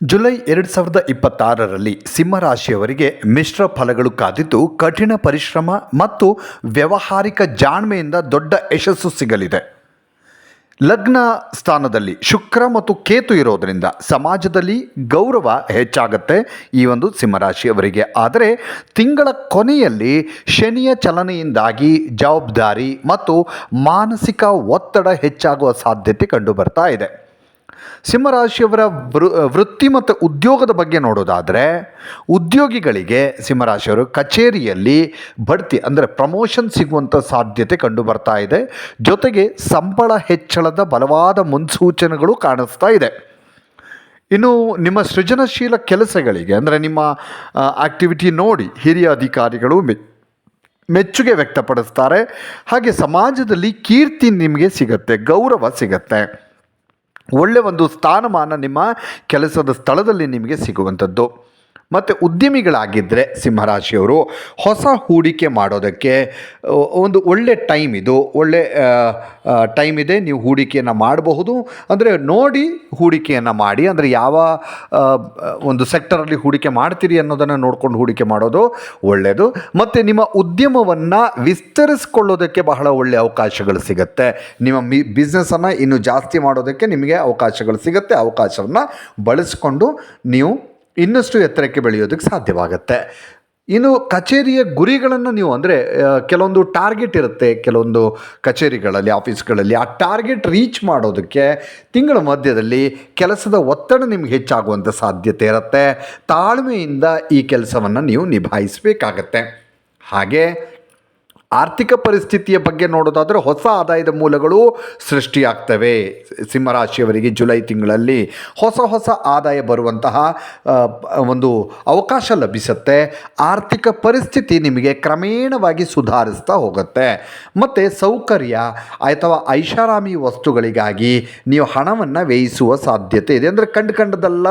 July 2026ರಲ್ಲಿ ಸಿಂಹರಾಶಿಯವರಿಗೆ ಮಿಶ್ರ ಫಲಗಳು ಕಾದಿದ್ದು ಕಠಿಣ ಪರಿಶ್ರಮ ಮತ್ತು ವ್ಯಾವಹಾರಿಕ ಜಾಣ್ಮೆಯಿಂದ ದೊಡ್ಡ ಯಶಸ್ಸು ಸಿಗಲಿದೆ. ಲಗ್ನ ಸ್ಥಾನದಲ್ಲಿ ಶುಕ್ರ ಮತ್ತು ಕೇತು ಇರೋದರಿಂದ ಸಮಾಜದಲ್ಲಿ ಗೌರವ ಹೆಚ್ಚಾಗುತ್ತೆ ಈ ಒಂದು ಸಿಂಹರಾಶಿಯವರಿಗೆ. ಆದರೆ ತಿಂಗಳ ಕೊನೆಯಲ್ಲಿ ಶನಿಯ ಚಲನೆಯಿಂದಾಗಿ ಜವಾಬ್ದಾರಿ ಮತ್ತು ಮಾನಸಿಕ ಒತ್ತಡ ಹೆಚ್ಚಾಗುವ ಸಾಧ್ಯತೆ ಕಂಡುಬರ್ತಾ ಇದೆ. ಸಿಂಹರಾಶಿಯವರ ವೃತ್ತಿ ಮತ್ತು ಉದ್ಯೋಗದ ಬಗ್ಗೆ ನೋಡೋದಾದರೆ, ಉದ್ಯೋಗಿಗಳಿಗೆ ಸಿಂಹರಾಶಿಯವರು ಕಚೇರಿಯಲ್ಲಿ ಬಡ್ತಿ ಅಂದರೆ ಪ್ರಮೋಷನ್ ಸಿಗುವಂಥ ಸಾಧ್ಯತೆ ಕಂಡು ಬರ್ತಾ ಇದೆ. ಜೊತೆಗೆ ಸಂಬಳ ಹೆಚ್ಚಳದ ಬಲವಾದ ಮುನ್ಸೂಚನೆಗಳು ಕಾಣಿಸ್ತಾ ಇದೆ. ಇನ್ನು ನಿಮ್ಮ ಸೃಜನಶೀಲ ಕೆಲಸಗಳಿಗೆ ಅಂದರೆ ನಿಮ್ಮ ಆಕ್ಟಿವಿಟಿ ನೋಡಿ ಹಿರಿಯ ಅಧಿಕಾರಿಗಳು ಮೆಚ್ಚುಗೆ ವ್ಯಕ್ತಪಡಿಸ್ತಾರೆ. ಹಾಗೆ ಸಮಾಜದಲ್ಲಿ ಕೀರ್ತಿ ನಿಮಗೆ ಸಿಗುತ್ತೆ, ಗೌರವ ಸಿಗುತ್ತೆ. ಒಳ್ಳೆಯ ಒಂದು ಸ್ಥಾನಮಾನ ನಿಮ್ಮ ಕೆಲಸದ ಸ್ಥಳದಲ್ಲಿ ನಿಮಗೆ ಸಿಗುವಂಥದ್ದು. ಮತ್ತು ಉದ್ಯಮಿಗಳಾಗಿದ್ದರೆ ಸಿಂಹರಾಶಿಯವರು ಹೊಸ ಹೂಡಿಕೆ ಮಾಡೋದಕ್ಕೆ ಒಂದು ಒಳ್ಳೆ ಟೈಮ್ ಇದು, ಒಳ್ಳೆ ಟೈಮ್ ಇದೆ. ನೀವು ಹೂಡಿಕೆಯನ್ನು ಮಾಡಬಹುದು. ಅಂದರೆ ನೋಡಿ ಹೂಡಿಕೆಯನ್ನು ಮಾಡಿ, ಅಂದರೆ ಯಾವ ಒಂದು ಸೆಕ್ಟರಲ್ಲಿ ಹೂಡಿಕೆ ಮಾಡ್ತೀರಿ ಅನ್ನೋದನ್ನು ನೋಡ್ಕೊಂಡು ಹೂಡಿಕೆ ಮಾಡೋದು ಒಳ್ಳೆಯದು. ಮತ್ತು ನಿಮ್ಮ ಉದ್ಯಮವನ್ನು ವಿಸ್ತರಿಸ್ಕೊಳ್ಳೋದಕ್ಕೆ ಬಹಳ ಒಳ್ಳೆಯ ಅವಕಾಶಗಳು ಸಿಗುತ್ತೆ. ನಿಮ್ಮ ಬಿಸ್ನೆಸ್ಸನ್ನು ಇನ್ನೂ ಜಾಸ್ತಿ ಮಾಡೋದಕ್ಕೆ ನಿಮಗೆ ಅವಕಾಶಗಳು ಸಿಗುತ್ತೆ. ಅವಕಾಶವನ್ನು ಬಳಸ್ಕೊಂಡು ನೀವು ಇನ್ನಷ್ಟು ಎತ್ತರಕ್ಕೆ ಬೆಳೆಯೋದಕ್ಕೆ ಸಾಧ್ಯವಾಗುತ್ತೆ. ಇನ್ನು ಕಚೇರಿಯ ಗುರಿಗಳನ್ನು ನೀವು ಅಂದರೆ ಕೆಲವೊಂದು ಟಾರ್ಗೆಟ್ ಇರುತ್ತೆ ಕೆಲವೊಂದು ಕಚೇರಿಗಳಲ್ಲಿ, ಆಫೀಸ್ಗಳಲ್ಲಿ. ಆ ಟಾರ್ಗೆಟ್ ರೀಚ್ ಮಾಡೋದಕ್ಕೆ ತಿಂಗಳ ಮಧ್ಯದಲ್ಲಿ ಕೆಲಸದ ಒತ್ತಡ ನಿಮ್ಗೆ ಹೆಚ್ಚಾಗುವಂಥ ಸಾಧ್ಯತೆ ಇರುತ್ತೆ. ತಾಳ್ಮೆಯಿಂದ ಈ ಕೆಲಸವನ್ನು ನೀವು ನಿಭಾಯಿಸಬೇಕಾಗತ್ತೆ. ಹಾಗೆ ಆರ್ಥಿಕ ಪರಿಸ್ಥಿತಿಯ ಬಗ್ಗೆ ನೋಡೋದಾದರೆ ಹೊಸ ಆದಾಯದ ಮೂಲಗಳು ಸೃಷ್ಟಿಯಾಗ್ತವೆ. ಸಿಂಹರಾಶಿಯವರಿಗೆ ಜುಲೈ ತಿಂಗಳಲ್ಲಿ ಹೊಸ ಆದಾಯ ಬರುವಂತಹ ಒಂದು ಅವಕಾಶ ಲಭಿಸುತ್ತೆ. ಆರ್ಥಿಕ ಪರಿಸ್ಥಿತಿ ನಿಮಗೆ ಕ್ರಮೇಣವಾಗಿ ಸುಧಾರಿಸ್ತಾ ಹೋಗುತ್ತೆ. ಮತ್ತು ಸೌಕರ್ಯ ಅಥವಾ ಐಷಾರಾಮಿ ವಸ್ತುಗಳಿಗಾಗಿ ನೀವು ಹಣವನ್ನು ವ್ಯಯಿಸುವ ಸಾಧ್ಯತೆ ಇದೆ. ಅಂದರೆ ಕಂಡದೆಲ್ಲ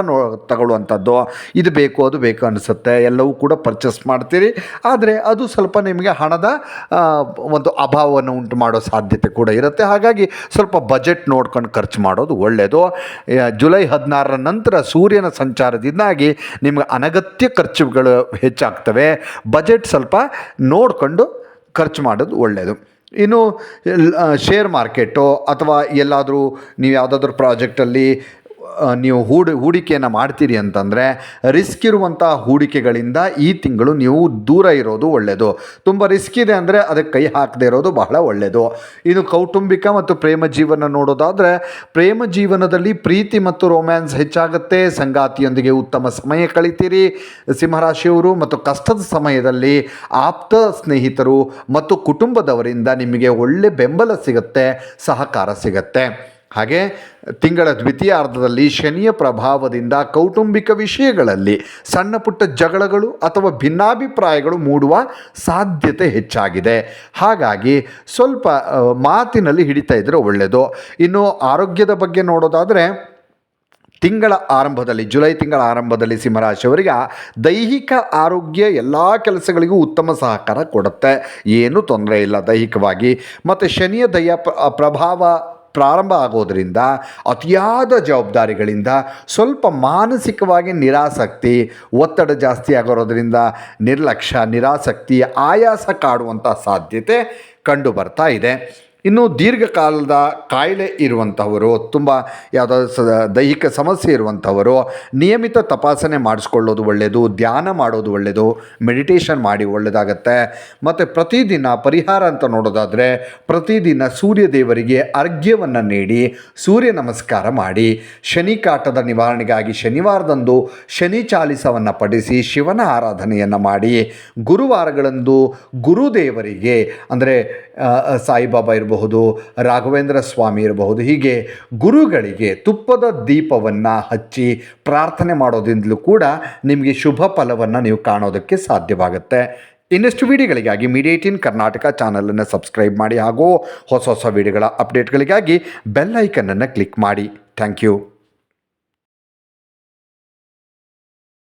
ತಗೊಳ್ಳುವಂಥದ್ದು, ಇದು ಬೇಕು ಅದು ಬೇಕು ಅನಿಸುತ್ತೆ, ಎಲ್ಲವೂ ಕೂಡ ಪರ್ಚೇಸ್ ಮಾಡ್ತೀರಿ. ಆದರೆ ಅದು ಸ್ವಲ್ಪ ನಿಮಗೆ ಹಣದ ಒಂದು ಅಭಾವವನ್ನು ಉಂಟು ಮಾಡೋ ಸಾಧ್ಯತೆ ಕೂಡ ಇರುತ್ತೆ. ಹಾಗಾಗಿ ಸ್ವಲ್ಪ ಬಜೆಟ್ ನೋಡ್ಕೊಂಡು ಖರ್ಚು ಮಾಡೋದು ಒಳ್ಳೆಯದು. ಜುಲೈ 16ರ ನಂತರ ಸೂರ್ಯನ ಸಂಚಾರದಿಂದಾಗಿ ನಿಮಗೆ ಅನಗತ್ಯ ಖರ್ಚುಗಳು ಹೆಚ್ಚಾಗ್ತವೆ. ಬಜೆಟ್ ಸ್ವಲ್ಪ ನೋಡಿಕೊಂಡು ಖರ್ಚು ಮಾಡೋದು ಒಳ್ಳೆಯದು. ಇನ್ನು ಶೇರ್ ಮಾರ್ಕೆಟು ಅಥವಾ ಎಲ್ಲಾದರೂ ನೀವು ಯಾವುದಾದ್ರೂ ಪ್ರಾಜೆಕ್ಟಲ್ಲಿ ನೀವು ಹೂಡಿಕೆಯನ್ನು ಮಾಡ್ತೀರಿ ಅಂತಂದರೆ ರಿಸ್ಕ್ ಇರುವಂಥ ಹೂಡಿಕೆಗಳಿಂದ ಈ ತಿಂಗಳು ನೀವು ದೂರ ಇರೋದು ಒಳ್ಳೆಯದು. ತುಂಬ ರಿಸ್ಕ್ ಇದೆ ಅಂದರೆ ಅದಕ್ಕೆ ಕೈ ಹಾಕದೇ ಇರೋದು ಬಹಳ ಒಳ್ಳೆಯದು. ಇನ್ನು ಕೌಟುಂಬಿಕ ಮತ್ತು ಪ್ರೇಮ ಜೀವನ ನೋಡೋದಾದರೆ, ಪ್ರೇಮ ಜೀವನದಲ್ಲಿ ಪ್ರೀತಿ ಮತ್ತು ರೊಮ್ಯಾನ್ಸ್ ಹೆಚ್ಚಾಗುತ್ತೆ. ಸಂಗಾತಿಯೊಂದಿಗೆ ಉತ್ತಮ ಸಮಯ ಕಳಿತೀರಿ ಸಿಂಹರಾಶಿಯವರು. ಮತ್ತು ಕಷ್ಟದ ಸಮಯದಲ್ಲಿ ಆಪ್ತ ಸ್ನೇಹಿತರು ಮತ್ತು ಕುಟುಂಬದವರಿಂದ ನಿಮಗೆ ಒಳ್ಳೆ ಬೆಂಬಲ ಸಿಗುತ್ತೆ, ಸಹಕಾರ ಸಿಗುತ್ತೆ. ಹಾಗೆ ತಿಂಗಳ ದ್ವಿತೀಯಾರ್ಧದಲ್ಲಿ ಶನಿಯ ಪ್ರಭಾವದಿಂದ ಕೌಟುಂಬಿಕ ವಿಷಯಗಳಲ್ಲಿ ಸಣ್ಣ ಪುಟ್ಟ ಜಗಳಗಳು ಅಥವಾ ಭಿನ್ನಾಭಿಪ್ರಾಯಗಳು ಮೂಡುವ ಸಾಧ್ಯತೆ ಹೆಚ್ಚಾಗಿದೆ. ಹಾಗಾಗಿ ಸ್ವಲ್ಪ ಮಾತಿನಲ್ಲಿ ಹಿಡಿತಾ ಇದ್ದರೆ ಒಳ್ಳೆಯದು. ಇನ್ನು ಆರೋಗ್ಯದ ಬಗ್ಗೆ ನೋಡೋದಾದರೆ, ತಿಂಗಳ ಆರಂಭದಲ್ಲಿ ಜುಲೈ ತಿಂಗಳ ಆರಂಭದಲ್ಲಿ ಸಿಂಹರಾಶಿಯವರಿಗೆ ದೈಹಿಕ ಆರೋಗ್ಯ ಎಲ್ಲ ಕೆಲಸಗಳಿಗೂ ಉತ್ತಮ ಸಹಕಾರ ಕೊಡುತ್ತೆ. ಏನೂ ತೊಂದರೆ ಇಲ್ಲ ದೈಹಿಕವಾಗಿ. ಮತ್ತು ಶನಿಯ ಪ್ರಭಾವ ಪ್ರಾರಂಭ ಆಗೋದರಿಂದ ಅತಿಯಾದ ಜವಾಬ್ದಾರಿಗಳಿಂದ ಸ್ವಲ್ಪ ಮಾನಸಿಕವಾಗಿ ನಿರಾಸಕ್ತಿ, ಒತ್ತಡ ಜಾಸ್ತಿ ಆಗೋದ್ರಿಂದ ನಿರ್ಲಕ್ಷ್ಯ, ನಿರಾಸಕ್ತಿ, ಆಯಾಸ ಕಾಡುವಂಥ ಸಾಧ್ಯತೆ ಕಂಡು ಬರ್ತಾ ಇದೆ. ಇನ್ನು ದೀರ್ಘಕಾಲದ ಕಾಯಿಲೆ ಇರುವಂಥವರು, ತುಂಬ ಯಾವುದಾದ್ರು ದೈಹಿಕ ಸಮಸ್ಯೆ ಇರುವಂಥವರು ನಿಯಮಿತ ತಪಾಸಣೆ ಮಾಡಿಸ್ಕೊಳ್ಳೋದು ಒಳ್ಳೆಯದು. ಧ್ಯಾನ ಮಾಡೋದು ಒಳ್ಳೆಯದು, ಮೆಡಿಟೇಷನ್ ಮಾಡಿ ಒಳ್ಳೆಯದಾಗತ್ತೆ. ಮತ್ತು ಪ್ರತಿದಿನ ಪರಿಹಾರ ಅಂತ ನೋಡೋದಾದರೆ, ಪ್ರತಿದಿನ ಸೂರ್ಯ ದೇವರಿಗೆ ಅರ್ಘ್ಯವನ್ನು ನೀಡಿ ಸೂರ್ಯ ನಮಸ್ಕಾರ ಮಾಡಿ, ಶನಿ ಕಾಟದ ನಿವಾರಣೆಗಾಗಿ ಶನಿವಾರದಂದು ಶನಿ ಚಾಲಿಸವನ್ನು ಪಠಿಸಿ ಶಿವನ ಆರಾಧನೆಯನ್ನು ಮಾಡಿ, ಗುರುವಾರಗಳಂದು ಗುರುದೇವರಿಗೆ ಅಂದರೆ ಸಾಯಿಬಾಬಾ ಇರಬಹುದು, ರಾಘವೇಂದ್ರ ಸ್ವಾಮಿ ಇರಬಹುದು, ಹೀಗೆ ಗುರುಗಳಿಗೆ ತುಪ್ಪದ ದೀಪವನ್ನು ಹಚ್ಚಿ ಪ್ರಾರ್ಥನೆ ಮಾಡೋದ್ರಿಂದಲೂ ಕೂಡ ನಿಮಗೆ ಶುಭ ಫಲವನ್ನು ನೀವು ಕಾಣೋದಕ್ಕೆ ಸಾಧ್ಯವಾಗುತ್ತೆ. ಇನ್ನಷ್ಟು ವಿಡಿಯೋಗಳಿಗಾಗಿ ಮೀಡಿಯಾ18 ಕರ್ನಾಟಕ ಚಾನಲನ್ನು ಸಬ್ಸ್ಕ್ರೈಬ್ ಮಾಡಿ. ಹಾಗೂ ಹೊಸ ವಿಡಿಯೋಗಳ ಅಪ್ಡೇಟ್ಗಳಿಗಾಗಿ ಬೆಲ್ ಐಕನನ್ನು ಕ್ಲಿಕ್ ಮಾಡಿ. Thank you.